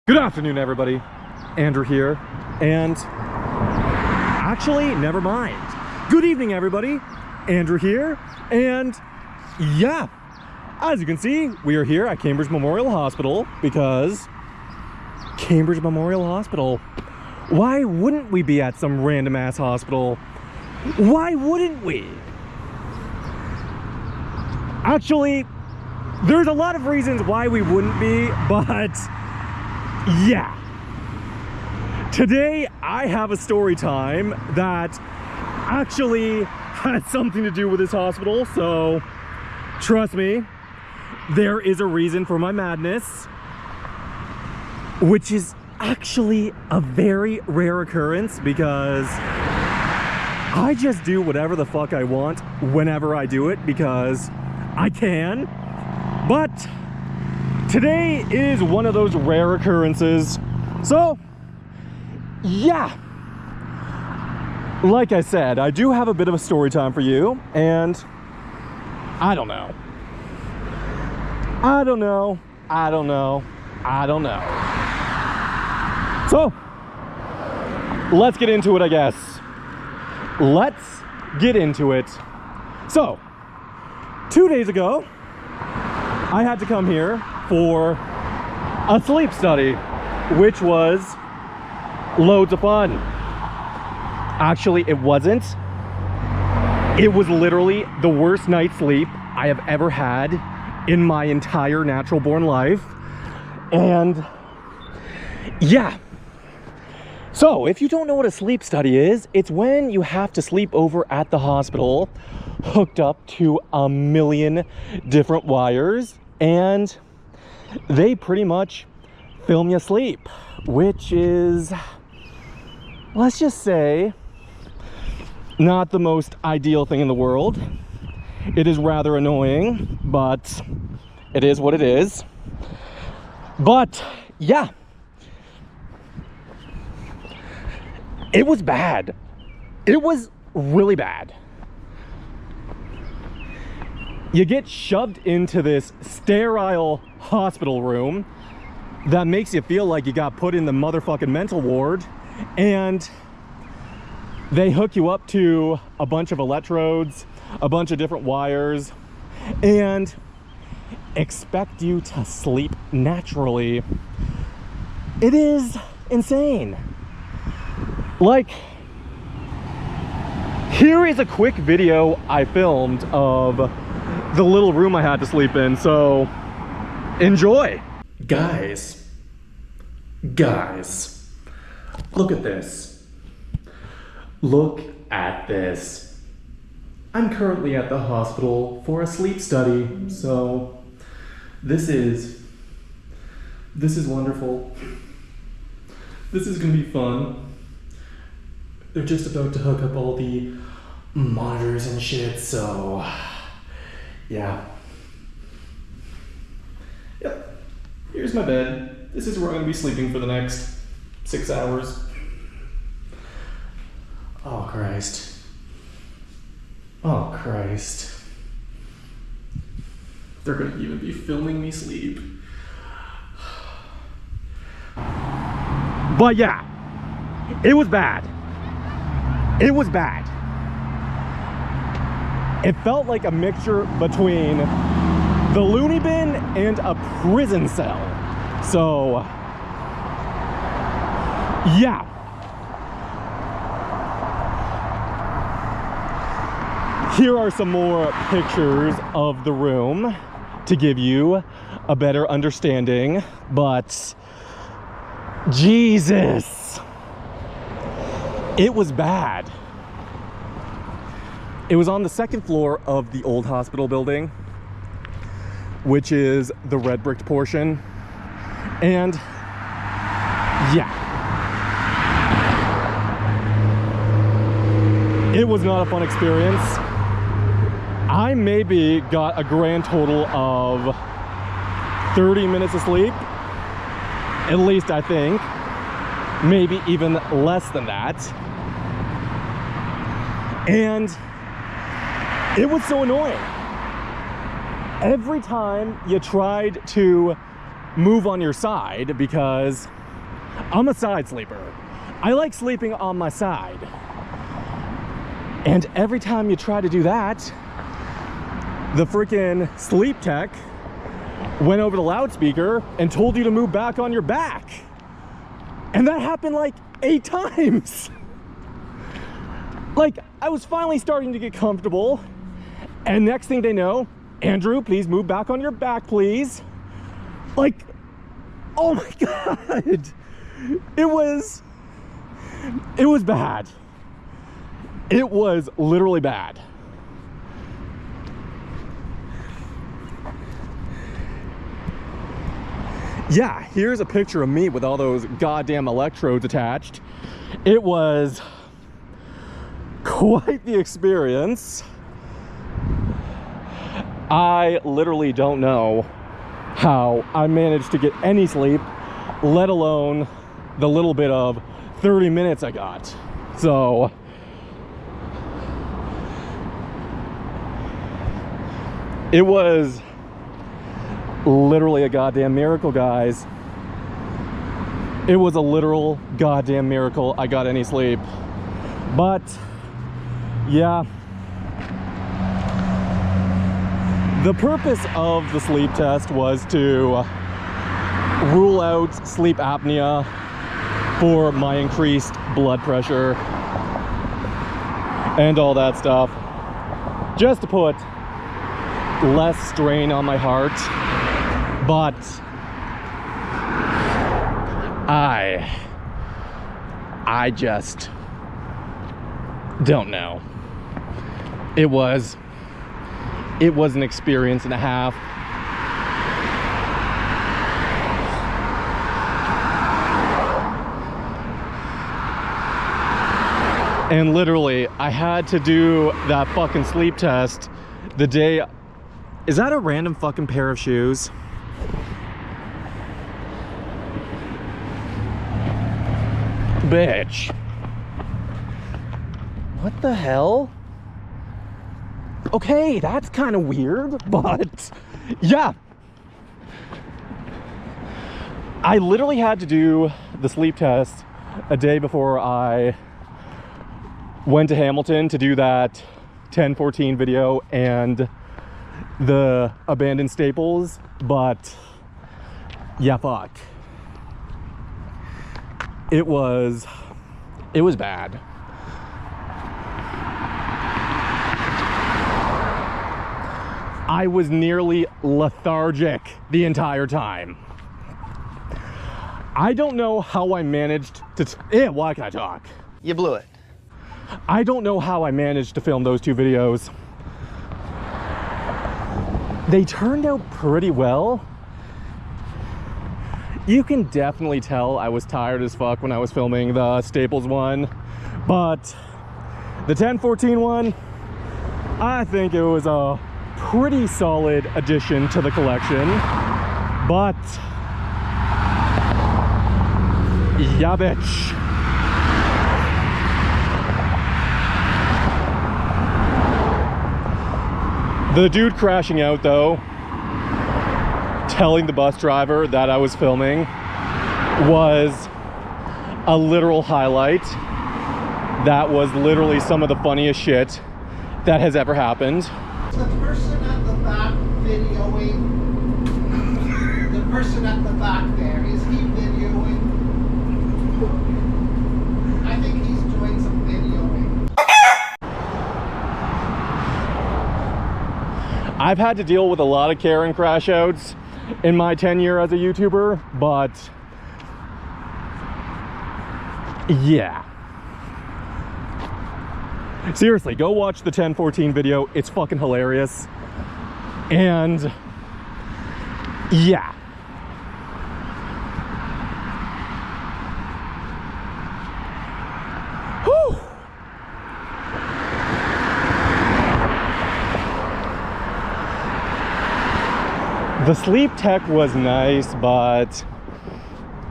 Good afternoon, everybody. Andrew here, and actually, never mind. Good evening, everybody. Andrew here, and yeah, as you can see, we are here at Cambridge Memorial Hospital because Cambridge Memorial Hospital. Why wouldn't we be at some random ass hospital? Why wouldn't we? Actually, there's a lot of reasons why we wouldn't be, but yeah. Today, I have a story time that actually has something to do with this hospital, so trust me, there is a reason for my madness, which is actually a very rare occurrence because I just do whatever the fuck I want whenever I do it because I can. But today is one of those rare occurrences. So, yeah. Like I said, I do have a bit of a story time for you, and I don't know. So, let's get into it, I guess. Let's get into it. So, 2 days ago, I had to come here for a sleep study, which was loads of fun. Actually, it wasn't. It was literally the worst night's sleep I have ever had in my entire natural born life. And yeah. So, if you don't know what a sleep study is, it's when you have to sleep over at the hospital, hooked up to a million different wires, and they pretty much film you sleep, which is, let's just say, not the most ideal thing in the world. It is rather annoying, but it is what it is. But yeah, it was bad. It was really bad. You get shoved into this sterile hospital room that makes you feel like you got put in the motherfucking mental ward, and they hook you up to a bunch of electrodes, a bunch of different wires, and expect you to sleep naturally. It is insane. Like, here is a quick video I filmed of the little room I had to sleep in, so enjoy. Guys, look at this. Look at this. I'm currently at the hospital for a sleep study, so this is wonderful. This is gonna be fun. They're just about to hook up all the monitors and shit, so yeah. Yep, here's my bed. This is where I'm gonna be sleeping for the next 6 hours. Oh, Christ. Oh, Christ. They're gonna even be filming me sleep. But yeah, it was bad. It was bad. It felt like a mixture between the loony bin and a prison cell. So, yeah. Here are some more pictures of the room to give you a better understanding, but Jesus, it was bad. It was on the second floor of the old hospital building, which is the red bricked portion. And yeah, it was not a fun experience. I maybe got a grand total of 30 minutes of sleep, at least I think, maybe even less than that. And it was so annoying. Every time you tried to move on your side because I'm a side sleeper. I like sleeping on my side. And every time you try to do that, the freaking sleep tech went over the loudspeaker and told you to move back on your back. And that happened like 8 times. Like, I was finally starting to get comfortable, and next thing they know, Andrew, please move back on your back, please. Like, oh my God. It was bad. It was literally bad. Yeah, here's a picture of me with all those goddamn electrodes attached. It was quite the experience. I literally don't know how I managed to get any sleep, let alone the little bit of 30 minutes I got. So it was literally a goddamn miracle, guys. It was a literal goddamn miracle I got any sleep. But yeah, the purpose of the sleep test was to rule out sleep apnea for my increased blood pressure and all that stuff, just to put less strain on my heart. But I just don't know. It was an experience and a half. And literally, I had to do that fucking sleep test the day. Is that a random fucking pair of shoes? Bitch. What the hell? Okay, that's kind of weird, but yeah. I literally had to do the sleep test a day before I went to Hamilton to do that 1014 video and the abandoned Staples, but yeah, fuck. It was bad. I was nearly lethargic the entire time. I don't know how I managed to, why can I talk? You blew it. I don't know how I managed to film those 2 videos. They turned out pretty well. You can definitely tell I was tired as fuck when I was filming the Staples one, but the 1014 one, I think it was a pretty solid addition to the collection. But yeah, bitch. The dude crashing out though, telling the bus driver that I was filming, was a literal highlight. That was literally some of the funniest shit that has ever happened. The person at the back videoing, the person at the back there, is he videoing? I think he's doing some videoing. I've had to deal with a lot of Karen crash outs in my tenure as a YouTuber, but yeah. Seriously, go watch the 1014 video. It's fucking hilarious. And yeah. Whew. The sleep tech was nice, but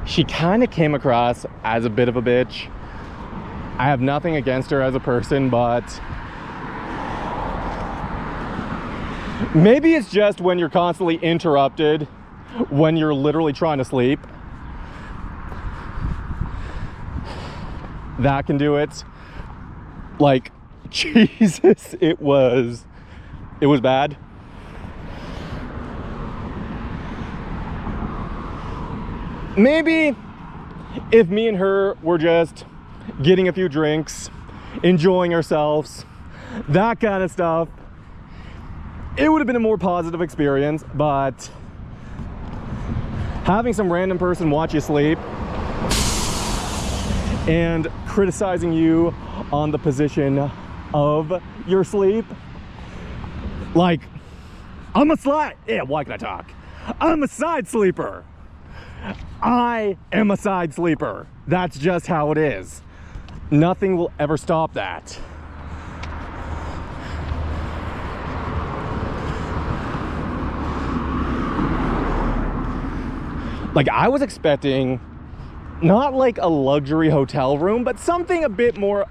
she kind of came across as a bit of a bitch. I have nothing against her as a person, but maybe it's just when you're constantly interrupted when you're literally trying to sleep. That can do it. Like, Jesus, it was bad. Maybe if me and her were just getting a few drinks, enjoying ourselves, that kind of stuff, it would have been a more positive experience. But having some random person watch you sleep and criticizing you on the position of your sleep, like, I'm a why can I talk? I'm a side sleeper. I am a side sleeper. That's just how it is. Nothing will ever stop that. Like, I was expecting not like a luxury hotel room, but something a bit more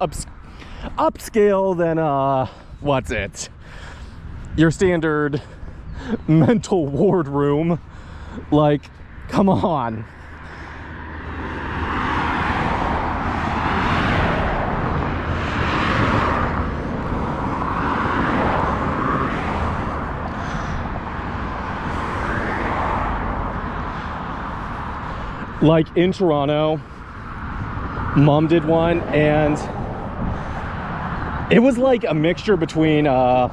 upscale than what's it? Your standard mental ward room. Like, come on. Like in Toronto, Mom did one, and it was like a mixture between a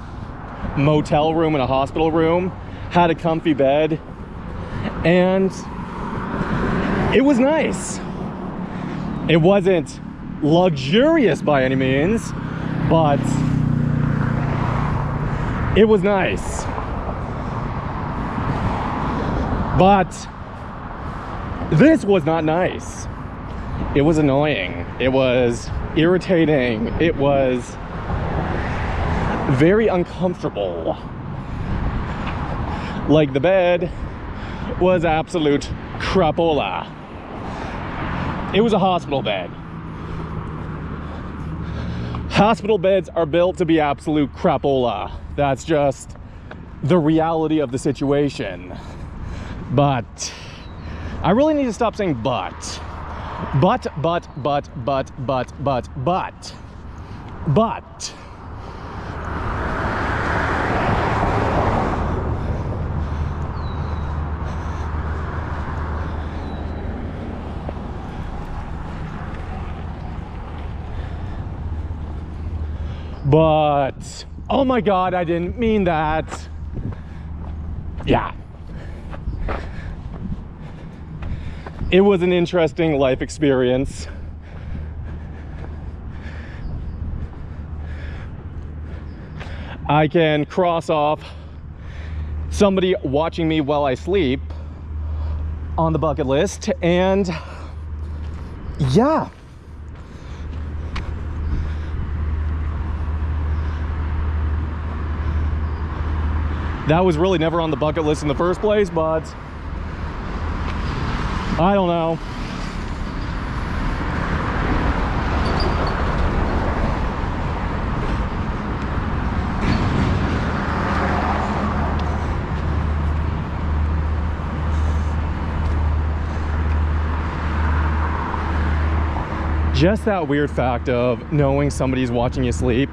motel room and a hospital room. Had a comfy bed, and it was nice. It wasn't luxurious by any means, but it was nice. But this was not nice. It was annoying. It was irritating. It was very uncomfortable. Like, the bed was absolute crapola. It was a hospital bed. Hospital beds are built to be absolute crapola. That's just the reality of the situation. But I really need to stop saying but. But. But, oh my God, I didn't mean that. Yeah. It was an interesting life experience. I can cross off somebody watching me while I sleep on the bucket list, and yeah. That was really never on the bucket list in the first place, but I don't know. Just that weird fact of knowing somebody's watching you sleep.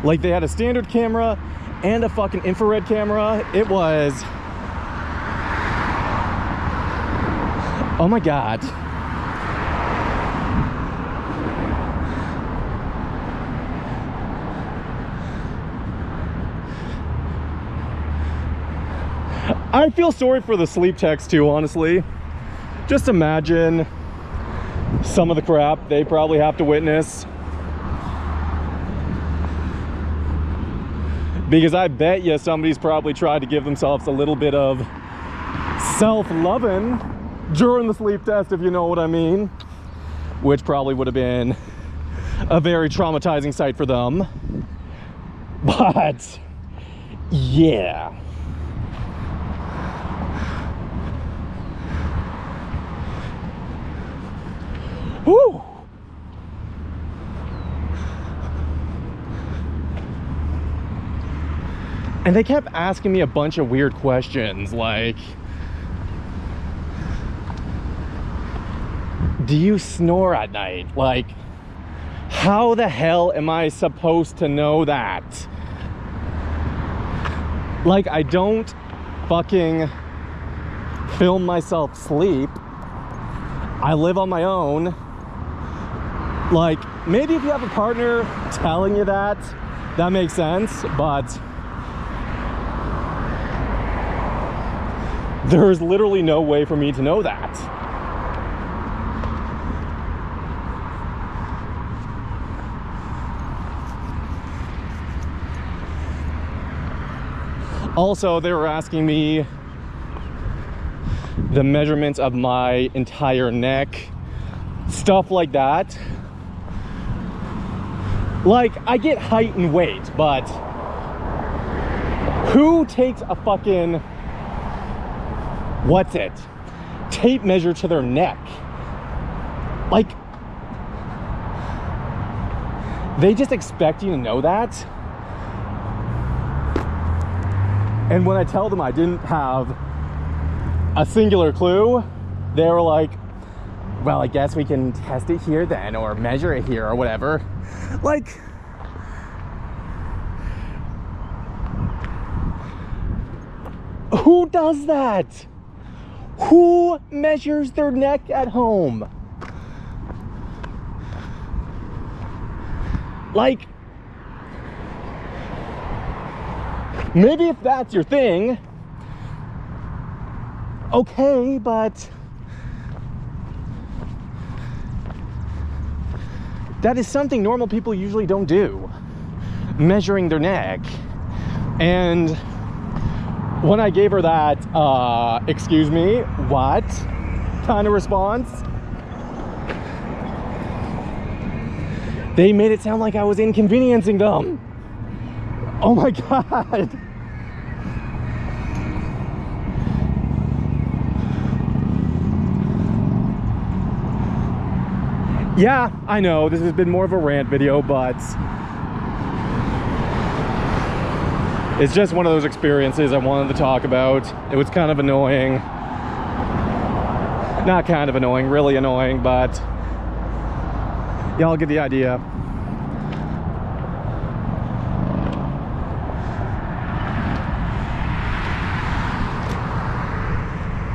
Like, they had a standard camera and a fucking infrared camera. It was, oh my God. I feel sorry for the sleep techs too, honestly. Just imagine some of the crap they probably have to witness. Because I bet you somebody's probably tried to give themselves a little bit of self-loving during the sleep test, if you know what I mean. Which probably would have been a very traumatizing sight for them. But, yeah. Whew. And they kept asking me a bunch of weird questions like, do you snore at night? Like, how the hell am I supposed to know that? Like, I don't fucking film myself sleep. I live on my own. Like, maybe if you have a partner telling you that, that makes sense, but there's literally no way for me to know that. Also, they were asking me the measurements of my entire neck, stuff like that. Like, I get height and weight, but who takes a fucking, what's it, tape measure to their neck? Like, they just expect you to know that. And when I tell them I didn't have a singular clue, they were like, well, I guess we can test it here then, or measure it here, or whatever. Like, who does that? Who measures their neck at home? Like, maybe if that's your thing, okay, but that is something normal people usually don't do, measuring their neck. And when I gave her that, excuse me, what kind of response, they made it sound like I was inconveniencing them. Oh my God. Yeah, I know this has been more of a rant video, but it's just one of those experiences I wanted to talk about. It was kind of annoying. Not kind of annoying, really annoying, but y'all get the idea.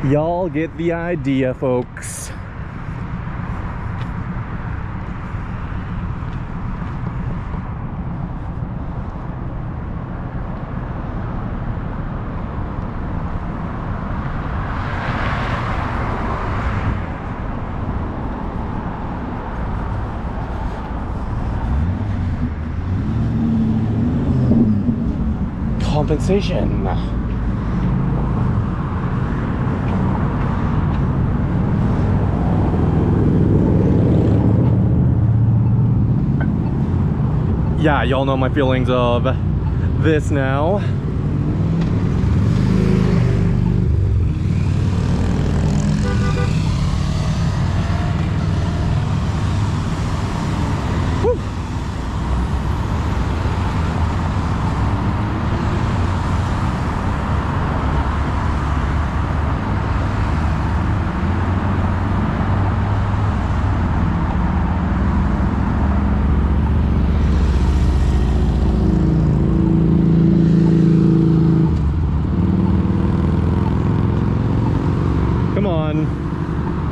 Y'all get the idea, folks. Compensation. Yeah, y'all know my feelings of this now. Woo.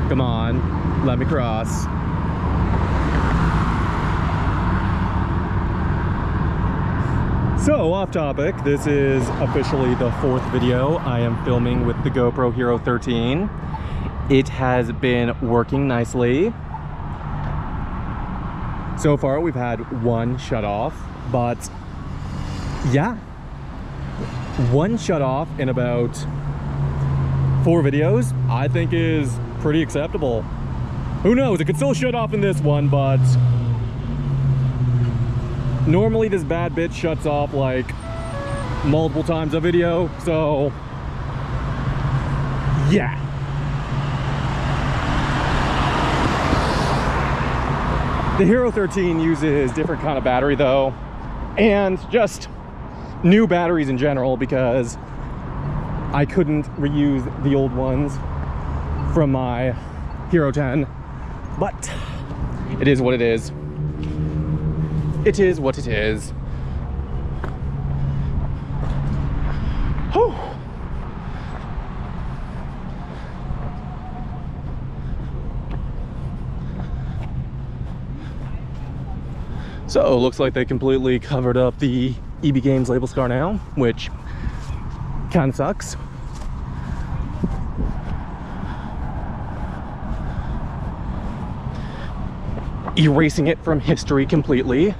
Come on, let me cross. So, off topic, this is officially the 4th video I am filming with the GoPro Hero 13. It has been working nicely. So far, we've had one shut off, but yeah, one shut off in about 4 videos, I think is pretty acceptable. Who knows, it could still shut off in this one, but normally this bad bitch shuts off like multiple times a video, so yeah. The Hero 13 uses different kind of battery though, and just new batteries in general because I couldn't reuse the old ones from my Hero 10, but it is what it is. It is what it is. Whew. So, looks like they completely covered up the EB Games label scar now, which kind of sucks. Erasing it from history completely.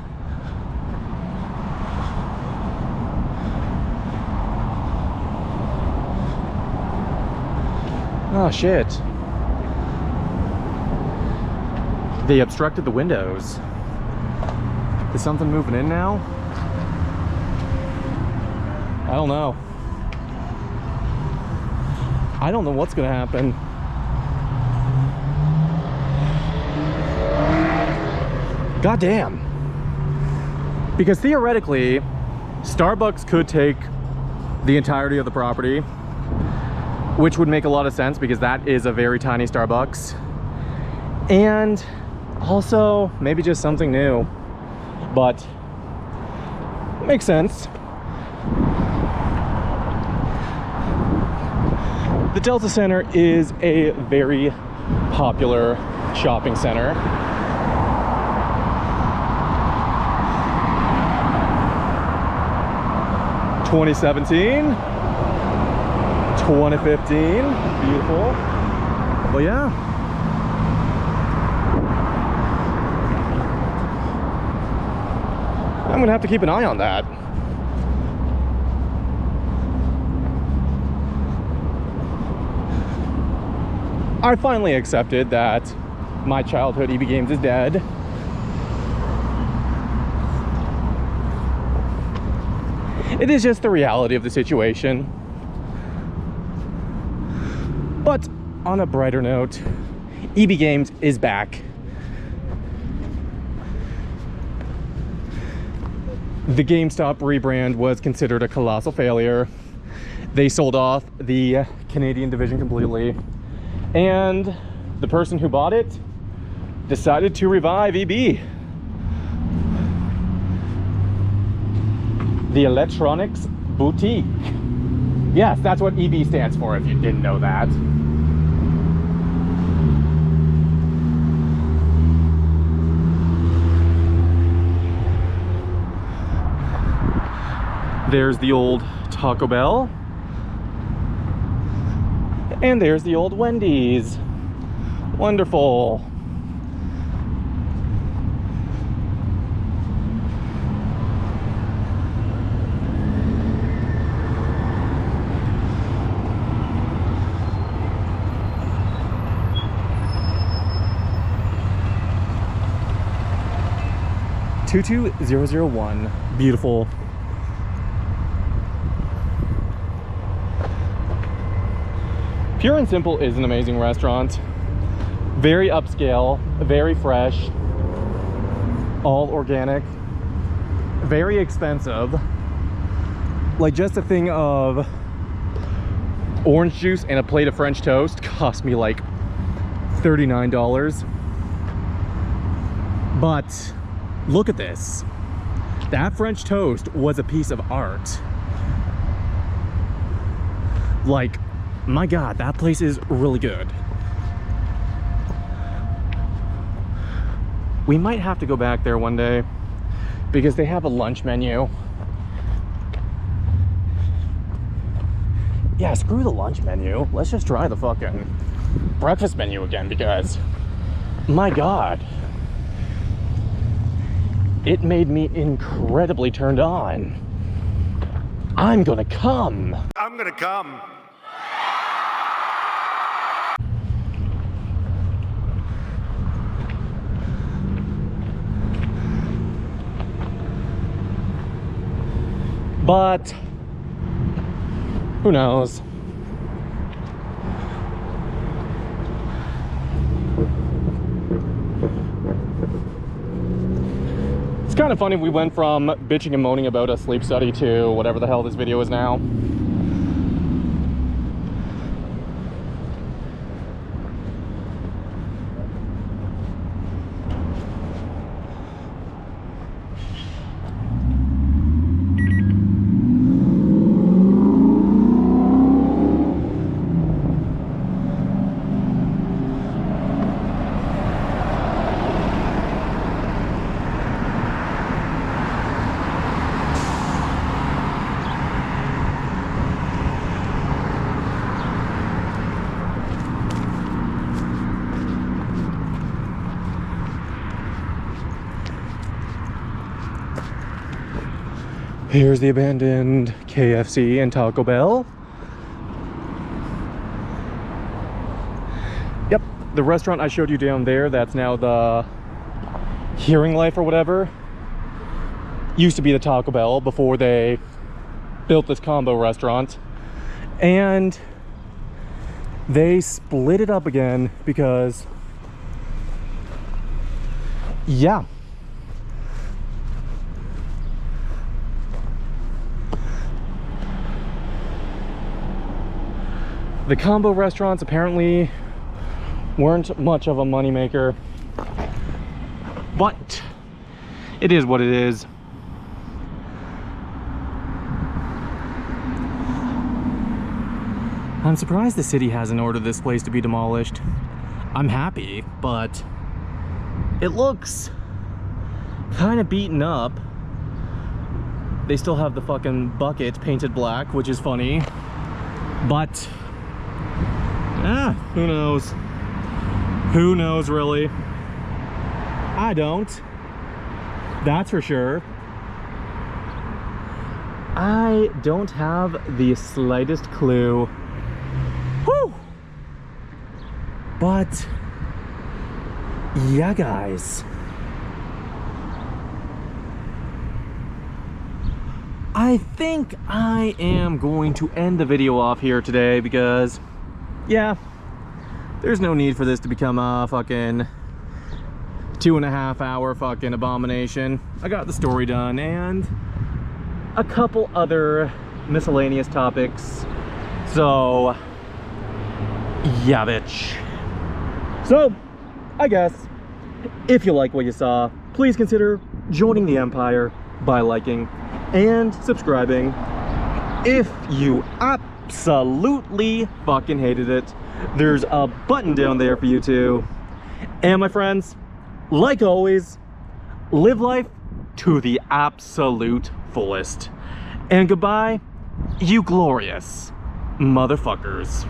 Oh shit. They obstructed the windows. Is something moving in now? I don't know. I don't know what's gonna happen. God damn. Because theoretically, Starbucks could take the entirety of the property, which would make a lot of sense because that is a very tiny Starbucks. And also, maybe just something new. But makes sense. The Delta Center is a very popular shopping center. (2017) 2015, beautiful. But yeah, I'm gonna have to keep an eye on that. I finally accepted that my childhood EB Games is dead. It is just the reality of the situation. But on a brighter note, EB Games is back. The GameStop rebrand was considered a colossal failure. They sold off the Canadian division completely. And the person who bought it decided to revive EB. The Electronics Boutique. Yes, that's what EB stands for if you didn't know that. There's the old Taco Bell. And there's the old Wendy's. Wonderful. (22001). Beautiful. Pure and Simple is an amazing restaurant. Very upscale, very fresh, all organic, very expensive. Like just a thing of orange juice and a plate of French toast cost me like $39. But look at this. That French toast was a piece of art. Like, my God, that place is really good. We might have to go back there one day because they have a lunch menu. Yeah, screw the lunch menu. Let's just try the fucking breakfast menu again because, my God, it made me incredibly turned on. I'm gonna come. I'm gonna come. But who knows? It's kind of funny, we went from bitching and moaning about a sleep study to whatever the hell this video is now. Here's the abandoned KFC and Taco Bell. Yep, the restaurant I showed you down there, that's now the Hearing Life or whatever, used to be the Taco Bell before they built this combo restaurant. And they split it up again because, yeah. The combo restaurants apparently weren't much of a moneymaker, but it is what it is. I'm surprised the city hasn't ordered this place to be demolished. I'm happy, but it looks kind of beaten up. They still have the fucking bucket painted black, which is funny, but who knows? Who knows, really? I don't. That's for sure. I don't have the slightest clue. Whew! But, yeah, guys. I think I am going to end the video off here today because, yeah, there's no need for this to become a fucking 2.5 hour fucking abomination. I got the story done and a couple other miscellaneous topics. So, yeah, bitch. So, I guess, if you like what you saw, please consider joining the Empire by liking and subscribing. If you absolutely fucking hated it, there's a button down there for you too. And my friends, like always, live life to the absolute fullest. And goodbye, you glorious motherfuckers.